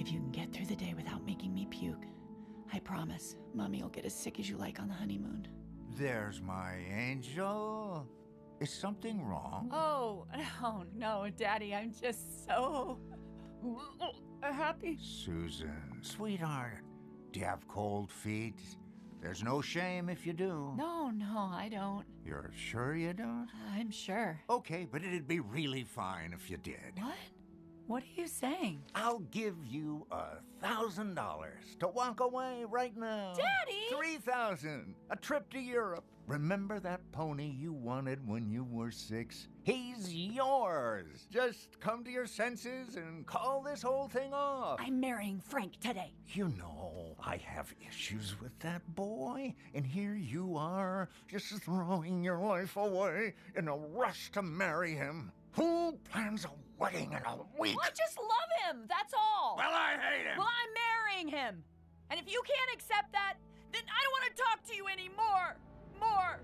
if you can get through the day without making me puke. I promise, Mommy will get as sick as you like on the honeymoon. There's my angel. Is something wrong? Oh, no, Daddy, I'm just so happy. Susan, sweetheart, do you have cold feet? There's no shame if you do. No, I don't. You're sure you don't? I'm sure. Okay, but it'd be really fine if you did. What? What are you saying? I'll give you $1,000 to walk away right now. Daddy! $3,000. A trip to Europe. Remember that pony you wanted when you were 6? He's yours. Just come to your senses and call this whole thing off. I'm marrying Frank today. You know, I have issues with that boy, and here you are, just throwing your life away in a rush to marry him. Who plans a wedding in a week? I just love him, that's all. Well, I hate him. Well, I'm marrying him. And if you can't accept that, then I don't want to talk to you anymore. More.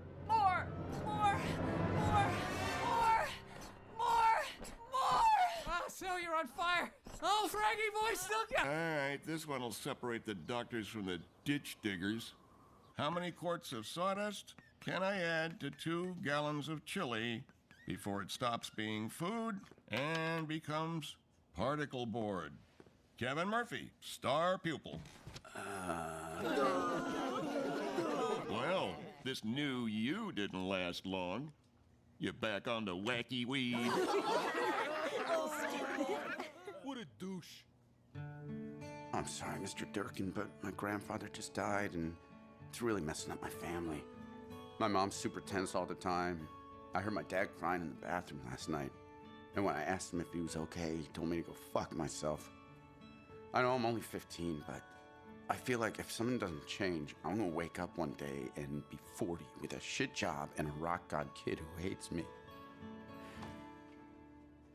Ah, so you're on fire. Oh, Frankie boy, still got. All right, this one will separate the doctors from the ditch diggers. How many quarts of sawdust can I add to 2 gallons of chili before it stops being food and becomes particle board? Kevin Murphy, star pupil. Well, this new you didn't last long. You're back on the wacky weed. What a douche. I'm sorry, Mr. Durkin, but my grandfather just died, and it's really messing up my family. My mom's super tense all the time. I heard my dad crying in the bathroom last night. And when I asked him if he was okay, he told me to go fuck myself. I know I'm only 15, but I feel like if something doesn't change, I'm gonna wake up one day and be 40 with a shit job and a rock god kid who hates me.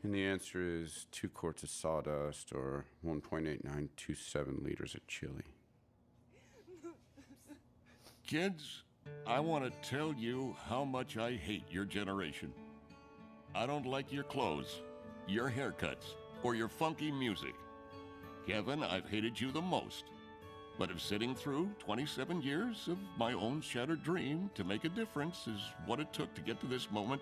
And the answer is 2 quarts of sawdust or 1.8927 liters of chili. Kids, I want to tell you how much I hate your generation. I don't like your clothes, your haircuts, or your funky music. Kevin, I've hated you the most. But if sitting through 27 years of my own shattered dream to make a difference is what it took to get to this moment,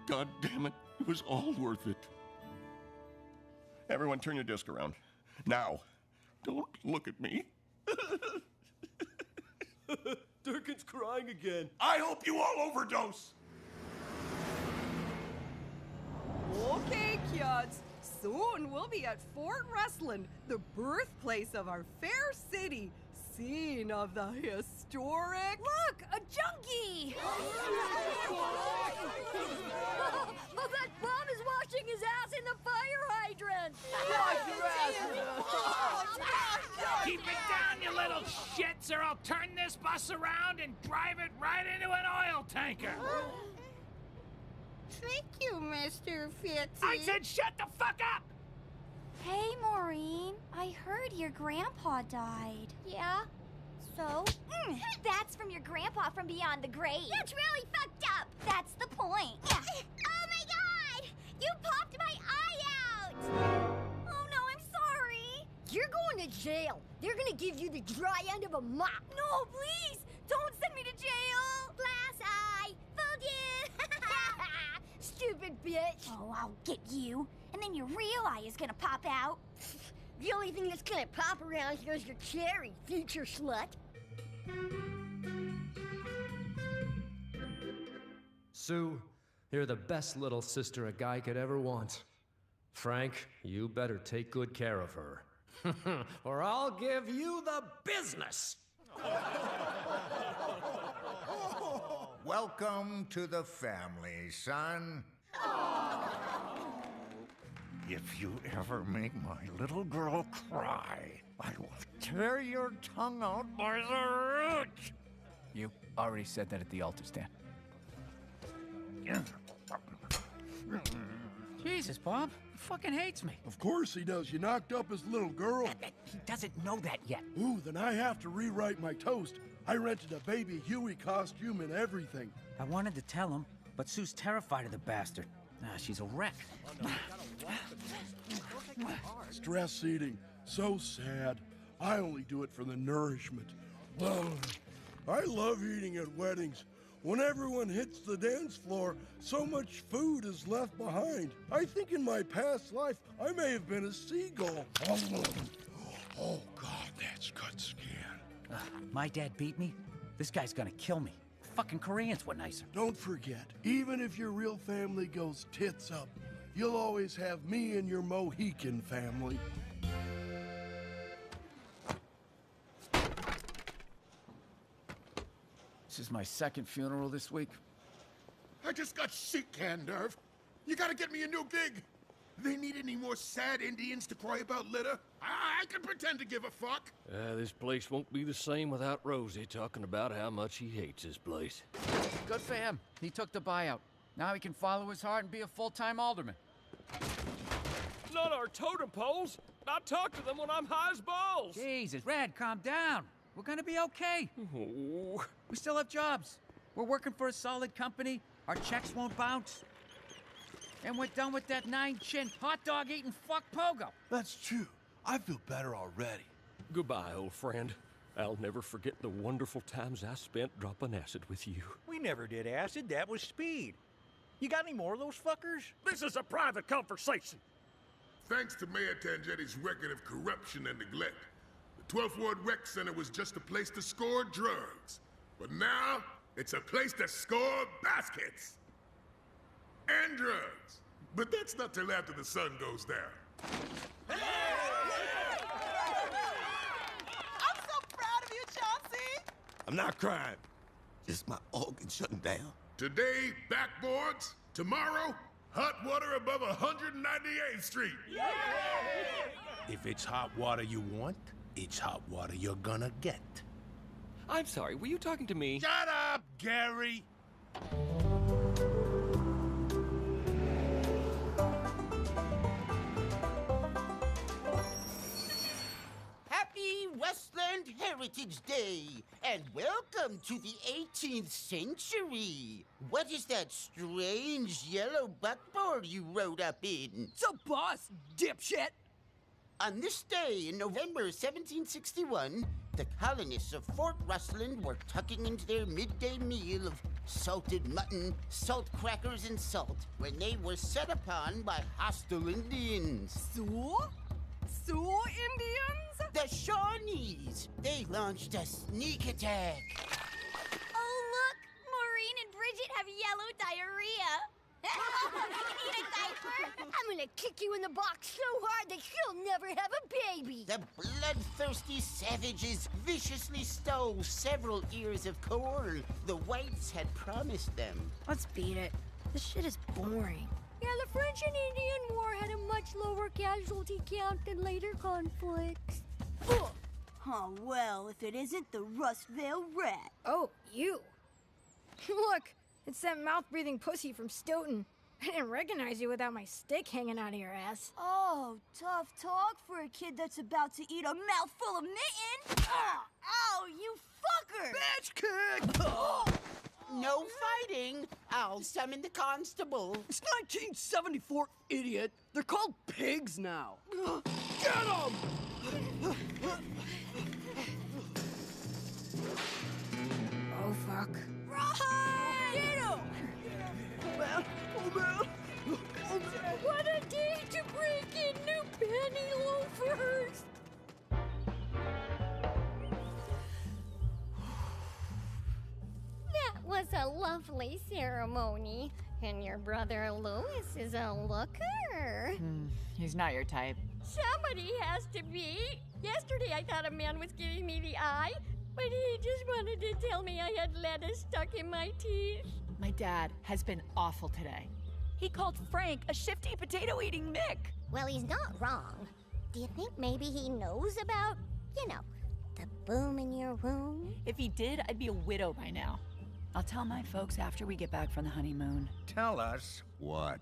God damn it, it was all worth it. Everyone turn your disc around. Now, don't look at me. Durkin's crying again. I hope you all overdose! Okay, kids. Soon we'll be at Fort Wrestling, the birthplace of our fair city, scene of the historic... Look, a junkie! Oh, that bum is washing his ass in the fire hydrant! Keep it down, you little shits, or I'll turn this bus around and drive it right into an oil tanker. Thank you, Mr. Fitzy. I said shut the fuck up! Hey, Maureen, I heard your grandpa died. Yeah? So? That's from your grandpa from beyond the grave. That's really fucked up. That's the point. Yeah. Oh my god! You popped my eye out! Oh no, I'm sorry. You're going to jail. They're gonna give you the dry end of a mop. No, please! Don't send me to jail! Glass eye! Fooled you! Stupid bitch! Oh, I'll get you. And then your real eye is gonna pop out. The only thing that's gonna pop around here is your cherry, future slut. Sue, you're the best little sister a guy could ever want. Frank, you better take good care of her. Or I'll give you the business! Welcome to the family, son. If you ever make my little girl cry, I will tear your tongue out by the root. You already said that at the altar stand. Jesus, Bob. He fucking hates me. Of course he does. You knocked up his little girl. He doesn't know that yet. Ooh, then I have to rewrite my toast. I rented a baby Huey costume and everything. I wanted to tell him, but Sue's terrified of the bastard. She's a wreck. Stress eating. So sad. I only do it for the nourishment. I love eating at weddings. When everyone hits the dance floor, so much food is left behind. I think in my past life, I may have been a seagull. Oh, God, that's good skin. My dad beat me. This guy's gonna kill me. Fucking Koreans were nicer. Don't forget, even if your real family goes tits up, you'll always have me and your Mohican family. This is my second funeral this week. I just got sheet can nerve. You gotta get me a new gig. They need any more sad Indians to cry about litter? I can pretend to give a fuck. This place won't be the same without Rosie talking about how much he hates this place. Good for him. He took the buyout. Now he can follow his heart and be a full-time alderman. Not our totem poles. I talk to them when I'm high as balls. Jesus, Red, calm down. We're gonna be okay. Oh. We still have jobs. We're working for a solid company. Our checks won't bounce. And we're done with that 9-chin hot dog eating fuck pogo. That's true. I feel better already. Goodbye, old friend. I'll never forget the wonderful times I spent dropping acid with you. We never did acid. That was speed. You got any more of those fuckers? This is a private conversation. Thanks to Mayor Tangenti's record of corruption and neglect, the 12th Ward Rec Center was just a place to score drugs. But now, it's a place to score baskets. And drugs. But that's not till after the sun goes down. I'm so proud of you, Chauncey! I'm not crying. Just my organs shutting down. Today, backboards. Tomorrow, hot water above 198th Street. Yeah! If it's hot water you want, it's hot water you're gonna get. I'm sorry, were you talking to me? Shut up, Gary! Happy Westland Heritage Day, and welcome to the 18th century. What is that strange yellow buckboard you rode up in? It's a bus, dipshit! On this day in November 1761, the colonists of Fort Rustland were tucking into their midday meal of salted mutton, salt crackers, and salt when they were set upon by hostile Indians. Sioux? Sioux Indians? The Shawnees. They launched a sneak attack. Oh, look! Maureen and Bridget have yellow diarrhea. You need a diaper? I'm gonna kick you in the box so hard that you'll never have a baby. The bloodthirsty savages viciously stole several ears of corn the whites had promised them. Let's beat it. This shit is boring. Yeah, the French and Indian War had a much lower casualty count than later conflicts. Oh, well, if it isn't the Rustvale Rat. Oh, you. Look, it's that mouth-breathing pussy from Stoughton. I didn't recognize you without my stick hanging out of your ass. Oh, tough talk for a kid that's about to eat a mouthful of mitten. Ow, you fucker! Bitch kick! No fighting. I'll summon the constable. It's 1974, idiot. They're called pigs now. Get them! Oh, fuck. Run! Get him! Oh, man. Oh, man. Oh, man. What a day to break in new penny loafers! That was a lovely ceremony. And your brother Louis is a looker. He's not your type. Somebody has to be. Yesterday I thought a man was giving me the eye, but he just wanted to tell me I had lettuce stuck in my teeth. My dad has been awful today. He called Frank a shifty potato-eating Mick. Well, he's not wrong. Do you think maybe he knows about, the boom in your room? If he did, I'd be a widow by now. I'll tell my folks after we get back from the honeymoon. Tell us what?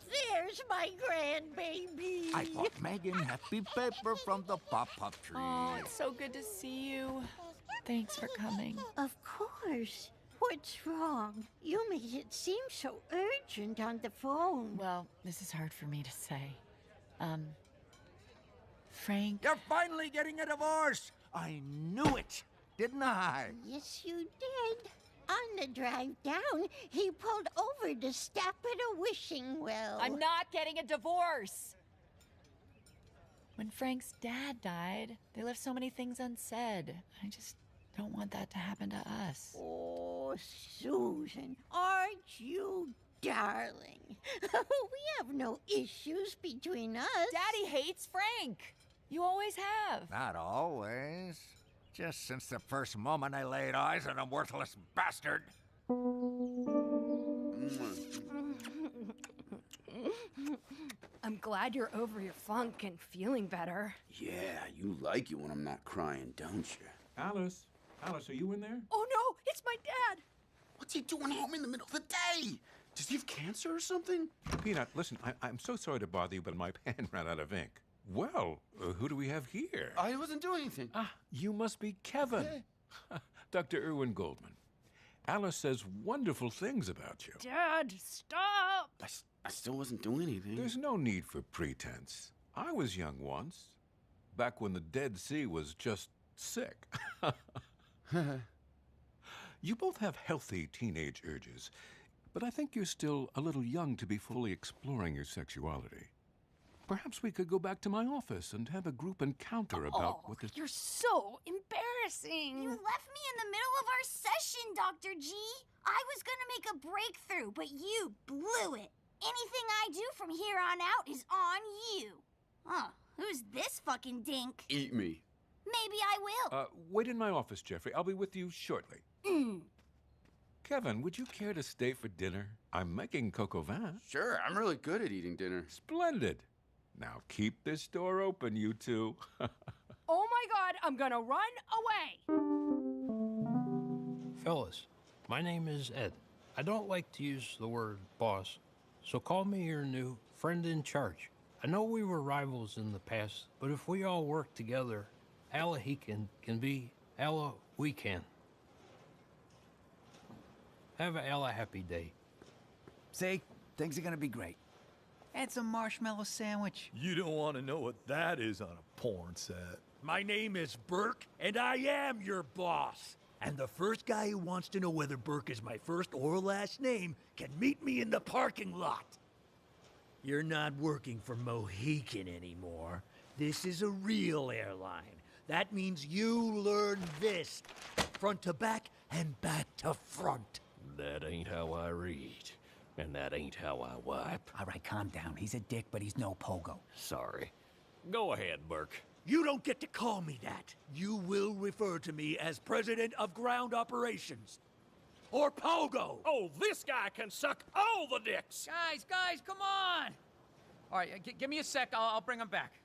There's my grand baby. I brought Megan happy paper from the pop-up tree. Oh, it's so good to see you. Thanks for coming. Of course. What's wrong? You made it seem so urgent on the phone. Well, this is hard for me to say. Frank... You're finally getting a divorce! I knew it, didn't I? Yes, you did. On the drive down, he pulled over to stop at a wishing well. I'm not getting a divorce! When Frank's dad died, they left so many things unsaid. I just don't want that to happen to us. Oh, Susan, aren't you darling? We have no issues between us. Daddy hates Frank. You always have. Not always. Just since the first moment I laid eyes on a worthless bastard. I'm glad you're over your funk and feeling better. Yeah, you like it when I'm not crying, don't you? Alice, are you in there? Oh no, it's my dad! What's he doing home in the middle of the day? Does he have cancer or something? Peanut, listen, I'm so sorry to bother you, but my pen ran out of ink. Well, who do we have here? I wasn't doing anything. You must be Kevin. Dr. Irwin Goldman. Alice says wonderful things about you. Dad, stop! I still wasn't doing anything. There's no need for pretense. I was young once, back when the Dead Sea was just sick. You both have healthy teenage urges, but I think you're still a little young to be fully exploring your sexuality. Perhaps we could go back to my office and have a group encounter about what this... You're so embarrassing. You left me in the middle of our session, Dr. G. I was gonna make a breakthrough, but you blew it. Anything I do from here on out is on you. Huh, who's this fucking dink? Eat me. Maybe I will. Wait in my office, Jeffrey. I'll be with you shortly. Kevin, would you care to stay for dinner? I'm making coq au vin. Sure, I'm really good at eating dinner. Splendid. Now keep this door open, you two. Oh my God, I'm gonna run away! Fellas, my name is Ed. I don't like to use the word boss, so call me your new friend in charge. I know we were rivals in the past, but if we all work together, Allah he can be Allah we can. Have a Allah happy day. See? Things are gonna be great. Add some marshmallow sandwich. You don't want to know what that is on a porn set. My name is Burke, and I am your boss. And the first guy who wants to know whether Burke is my first or last name can meet me in the parking lot. You're not working for Mohican anymore. This is a real airline. That means you learn this, front to back and back to front. That ain't how I read. And that ain't how I wipe. All right, calm down. He's a dick, but he's no pogo. Sorry. Go ahead, Burke. You don't get to call me that. You will refer to me as President of Ground Operations. Or Pogo. Oh, this guy can suck all the dicks. Guys, come on! All right, give me a sec. I'll bring him back.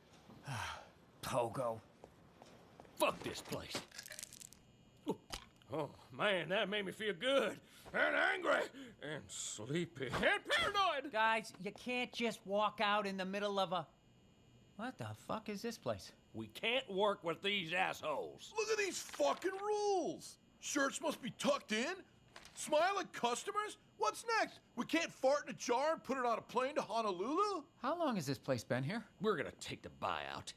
Pogo. Fuck this place. Oh, man, that made me feel good. And angry. And sleepy. And paranoid. Guys, you can't just walk out in the middle of a... What the fuck is this place? We can't work with these assholes. Look at these fucking rules. Shirts must be tucked in. Smile at customers? What's next? We can't fart in a jar and put it on a plane to Honolulu? How long has this place been here? We're gonna take the buyout.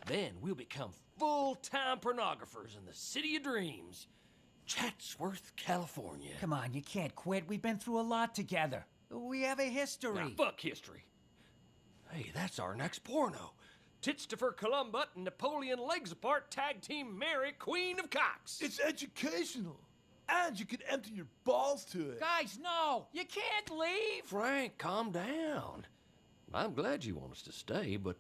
Then we'll become full-time pornographers in the City of Dreams. Chatsworth, California. Come on, you can't quit. We've been through a lot together. We have a history. Now, fuck history. Hey, that's our next porno. Titstifer Columbut and Napoleon Legs Apart Tag Team Mary, Queen of Cocks. It's educational. And you can empty your balls to it. Guys, no! You can't leave! Frank, calm down. I'm glad you want us to stay, but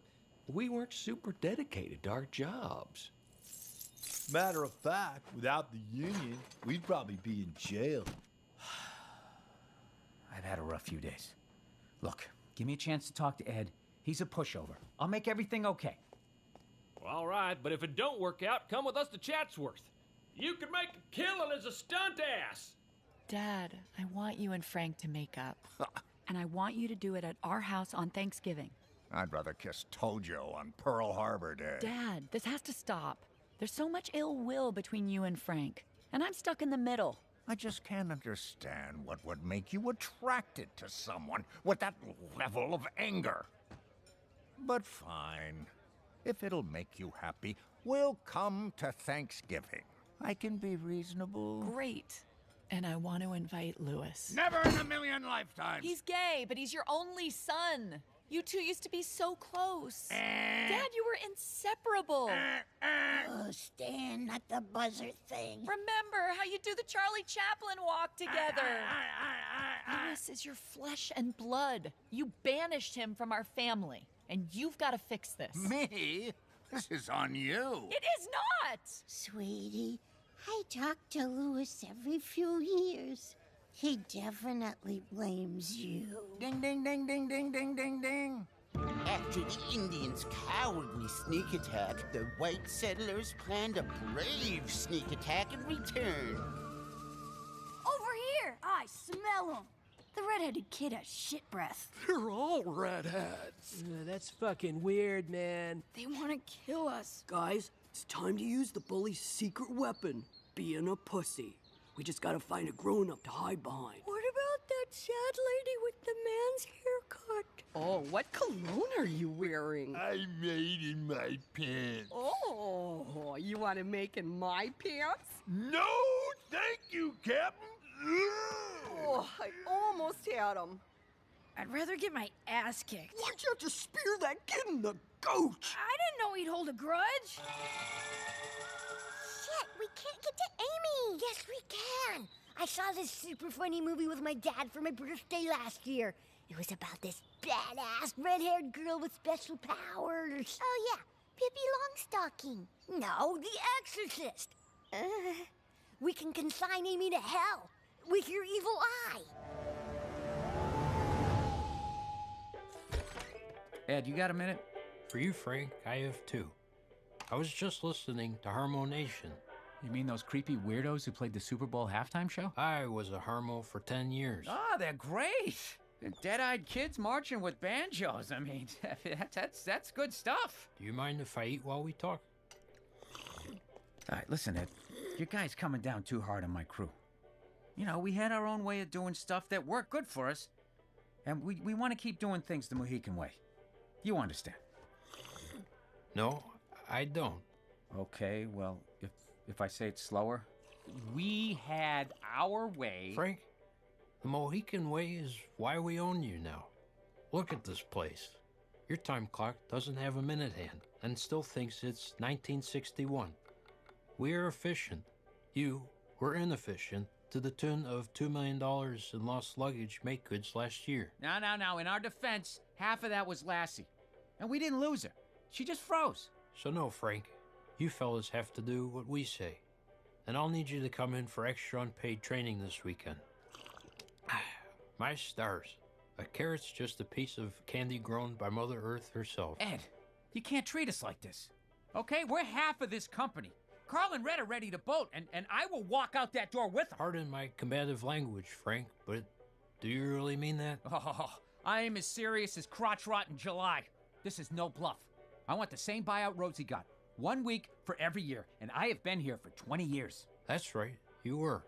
we weren't super dedicated to our jobs. Matter of fact, without the union, we'd probably be in jail. I've had a rough few days. Look, give me a chance to talk to Ed. He's a pushover. I'll make everything okay. Well, all right, but if it don't work out, come with us to Chatsworth. You can make a killing as a stunt ass. Dad, I want you and Frank to make up. And I want you to do it at our house on Thanksgiving. I'd rather kiss Tojo on Pearl Harbor Day. Dad, this has to stop. There's so much ill will between you and Frank, and I'm stuck in the middle. I just can't understand what would make you attracted to someone with that level of anger. But fine. If it'll make you happy, we'll come to Thanksgiving. I can be reasonable. Great. And I want to invite Louis. Never in a million lifetimes! He's gay, but he's your only son. You two used to be so close. Dad, you were inseparable. Oh, Stan, not the buzzer thing. Remember how you do the Charlie Chaplin walk together. Louis is your flesh and blood. You banished him from our family, and you've got to fix this. Me? This is on you. It is not! Sweetie, I talk to Louis every few years. He definitely blames you. Ding, ding, ding, ding, ding, ding, ding, ding. After the Indians' cowardly sneak attack, the white settlers planned a brave sneak attack in return. Over here! I smell him. The redheaded kid has shit breath. They're all redheads. That's fucking weird, man. They want to kill us. Guys, it's time to use the bully's secret weapon, being a pussy. We just gotta find a grown-up to hide behind. What about that sad lady with the man's haircut? Oh, what cologne are you wearing? I made in my pants. Oh, you want to make in my pants? No, thank you, Captain. Oh, I almost had him. I'd rather get my ass kicked. Why'd you have to spear that kid in the gooch? I didn't know he'd hold a grudge. Shit, we can't get to Amy. Yes, we can. I saw this super funny movie with my dad for my birthday last year. It was about this badass red-haired girl with special powers. Oh, yeah, Pippi Longstocking. No, The Exorcist. We can consign Amy to hell with your evil eye. Ed, you got a minute? For you, Frank, I have two. I was just listening to Harmonation. You mean those creepy weirdos who played the Super Bowl halftime show? I was a Harmo for 10 years. Ah, they're great. They're dead-eyed kids marching with banjos. I mean, that's good stuff. Do you mind if I eat while we talk? All right, listen, Ed. Your guy's coming down too hard on my crew. You know, we had our own way of doing stuff that worked good for us, and we want to keep doing things the Mohican way. You understand? No, I don't. Okay, well, if I say it slower. We had our way. Frank, the Mohican way is why we own you now. Look at this place. Your time clock doesn't have a minute hand and still thinks it's 1961. We're efficient. You were inefficient to the tune of $2 million in lost luggage make goods last year. Now, in our defense, half of that was Lassie. And we didn't lose her. She just froze. So no, Frank, you fellas have to do what we say. And I'll need you to come in for extra unpaid training this weekend. My stars. A carrot's just a piece of candy grown by Mother Earth herself. Ed, you can't treat us like this. Okay, we're half of this company. Carl and Red are ready to bolt, and I will walk out that door with them. Pardon my combative language, Frank, but do you really mean that? Oh, I am as serious as crotch rot in July. This is no bluff. I want the same buyout Rosie got. 1 week for every year, and I have been here for 20 years. That's right, you were.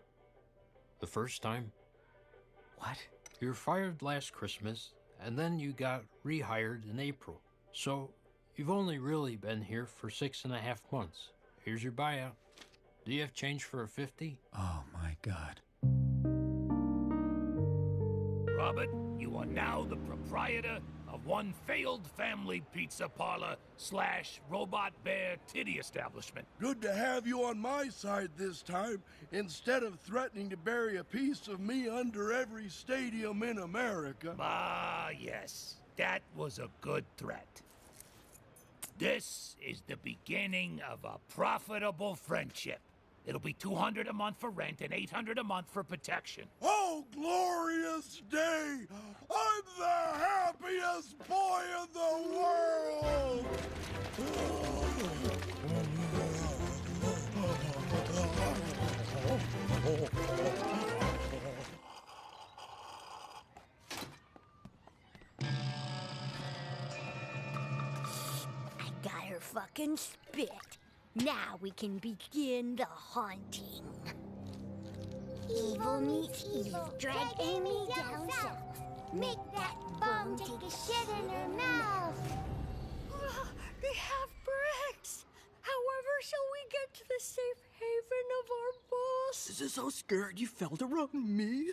The first time. What? You were fired last Christmas, and then you got rehired in April. So, you've only really been here for 6.5 months. Here's your buyout. Do you have change for a 50? Oh, my God. Robert, you are now the proprietor of one failed family pizza parlor / robot bear titty establishment. Good to have you on my side this time, instead of threatening to bury a piece of me under every stadium in America. Ah, yes. That was a good threat. This is the beginning of a profitable friendship. It'll be $200 a month for rent and $800 a month for protection. Oh, glorious day! I'm the happiest boy in the world! fucking spit. Now we can begin the haunting. Evil meets evil. Drag Amy down south. Make that bum take a shit in her mouth. They have bricks. However, shall we get to the safe haven of our boss? This is how scared you felt around me.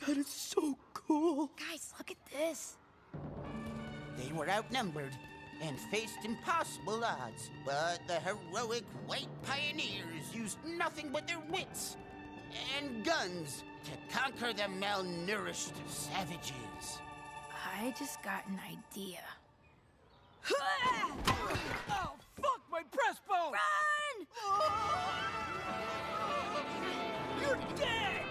That is so cool. Guys, look at this. They were outnumbered and faced impossible odds, but the heroic white pioneers used nothing but their wits and guns to conquer the malnourished savages. I just got an idea. Oh, fuck my breastbone! Run! You're dead!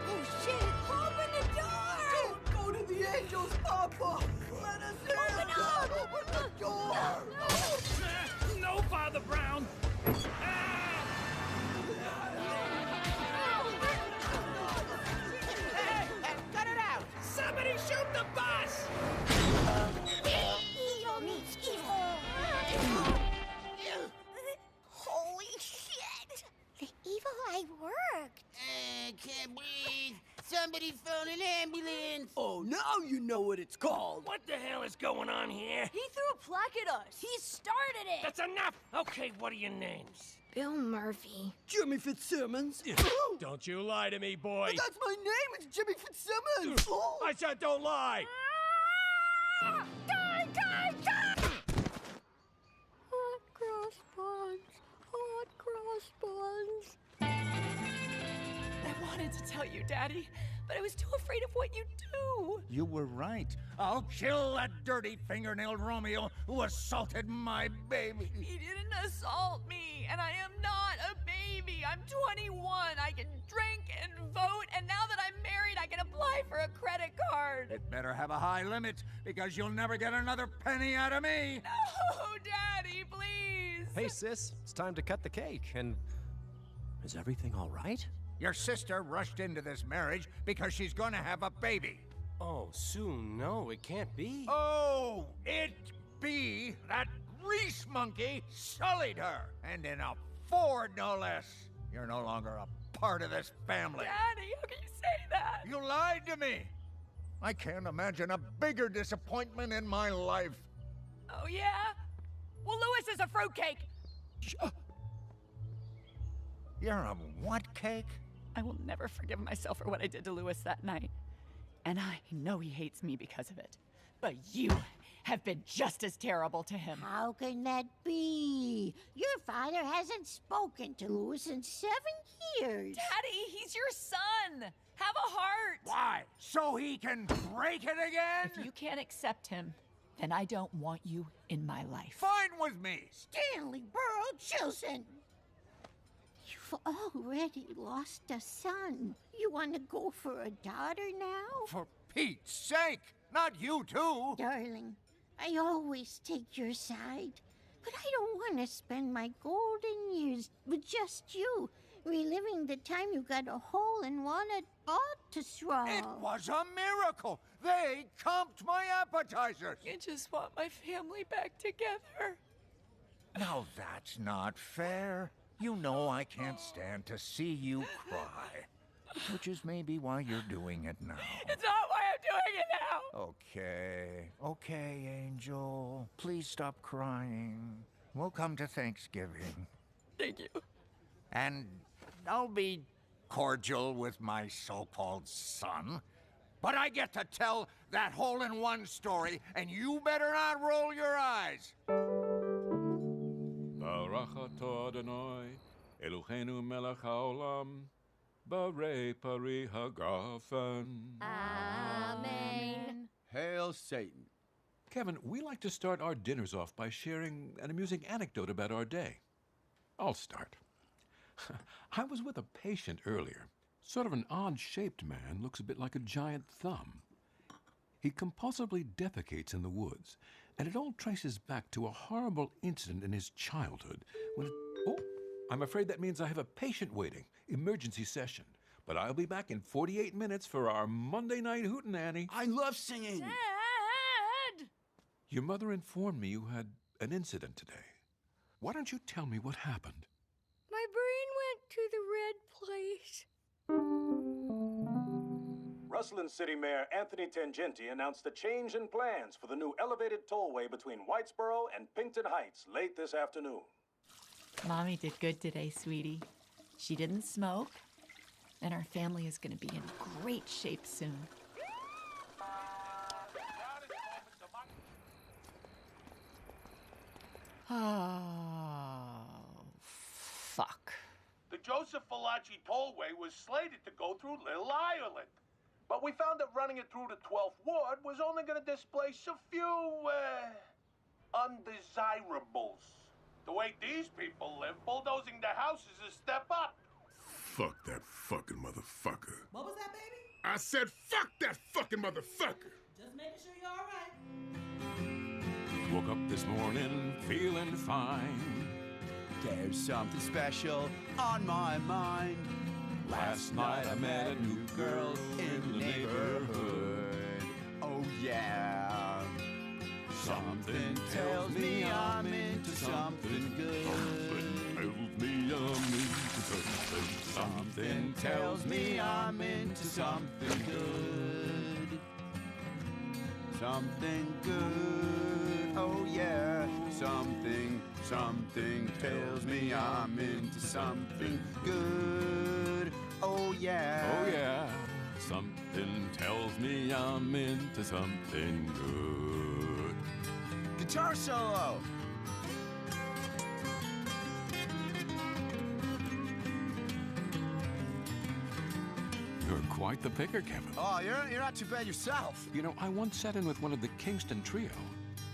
Oh shit! Open the door! Don't go to the angels, Papa! Let us in! Open up! Open the door! No, Father Brown! Cut it out! Somebody shoot the bus! Evil meets evil! Holy shit! The evil eye worked! Can't breathe! Somebody phone an ambulance! Oh, now you know what it's called. What the hell is going on here? He threw a plaque at us. He started it. That's enough! Okay, what are your names? Bill Murphy. Jimmy Fitzsimmons. Don't you lie to me, boy! That's my name! It's Jimmy Fitzsimmons! I said don't lie! Die, die, die! Hot cross buns. Hot cross buns. I wanted to tell you, Daddy, but I was too afraid of what you'd do. You were right. I'll kill that dirty fingernailed Romeo who assaulted my baby. He didn't assault me, and I am not a baby. I'm 21. I can drink and vote, and now that I'm married, I can apply for a credit card. It better have a high limit, because you'll never get another penny out of me. No, Daddy, please. Hey, sis, it's time to cut the cake. And is everything all right? Your sister rushed into this marriage because she's gonna have a baby. Oh, Sue, no, it can't be. Oh, it be that grease monkey sullied her, and in a Ford, no less. You're no longer a part of this family. Daddy, how can you say that? You lied to me. I can't imagine a bigger disappointment in my life. Oh, yeah? Well, Lewis is a fruitcake. You're a what cake? I will never forgive myself for what I did to Lewis that night. And I know he hates me because of it. But you have been just as terrible to him. How can that be? Your father hasn't spoken to Lewis in 7 years. Daddy, he's your son. Have a heart. Why? So he can break it again? If you can't accept him, then I don't want you in my life. Fine with me. Stanley Burrow Chilson. You've already lost a son. You want to go for a daughter now? For Pete's sake, not you too. Darling, I always take your side. But I don't want to spend my golden years with just you, reliving the time you got a hole in one at Baltusrol. It was a miracle. They comped my appetizers. I just want my family back together. Now that's not fair. You know I can't stand to see you cry. Which is maybe why you're doing it now. It's not why I'm doing it now. Okay, Angel. Please stop crying. We'll come to Thanksgiving. Thank you. And I'll be cordial with my so-called son. But I get to tell that hole-in-one story, and you better not roll your eyes. Baruch atah Adonai, Eloheinu melech haolam, Barei pari hagafen. Amen. Hail Satan. Kevin, we like to start our dinners off by sharing an amusing anecdote about our day. I'll start. I was with a patient earlier. Sort of an odd-shaped man, looks a bit like a giant thumb. He compulsively defecates in the woods, and it all traces back to a horrible incident in his childhood when Oh, I'm afraid that means I have a patient waiting. Emergency session. But I'll be back in 48 minutes for our Monday night hootenanny. I love singing. Dad! Your mother informed me you had an incident today. Why don't you tell me what happened? My brain went to the red place. Rustland City Mayor Anthony Tangenti announced a change in plans for the new elevated tollway between Whitesboro and Pinkton Heights late this afternoon. Mommy did good today, sweetie. She didn't smoke, and our family is going to be in great shape soon. Oh, fuck. The Joseph Fallaci Tollway was slated to go through Little Ireland. But we found that running it through the 12th Ward was only going to displace a few, undesirables. The way these people live, bulldozing their houses is a step up. Fuck that fucking motherfucker. What was that, baby? I said fuck that fucking motherfucker. Just making sure you're all right. Woke up this morning feeling fine. There's something special on my mind. Last night I met a new girl in the neighborhood. Oh yeah. Something tells me I'm into something good. Something tells me I'm into something good. Something good. Oh yeah. Something tells me I'm into something good. Oh yeah. Oh yeah. Something tells me I'm into something good. Guitar solo. You're quite the picker, Kevin. Oh, you're not too bad yourself. You know, I once sat in with one of the Kingston Trio.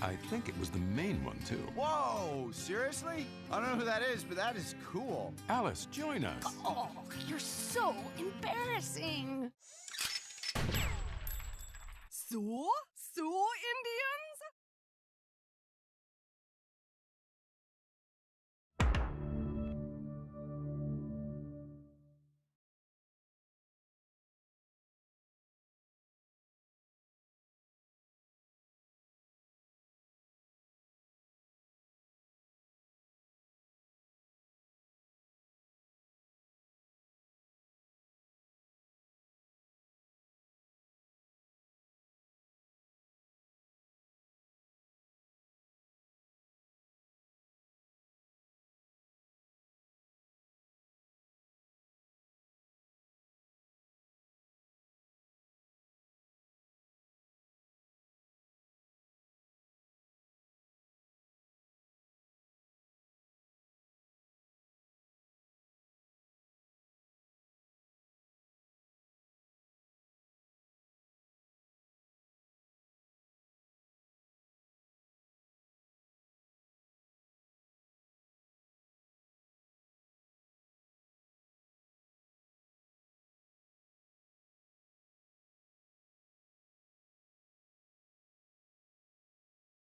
I think it was the main one, too. Whoa, seriously? I don't know who that is, but that is cool. Alice, join us. Oh, you're so embarrassing. So, Indian?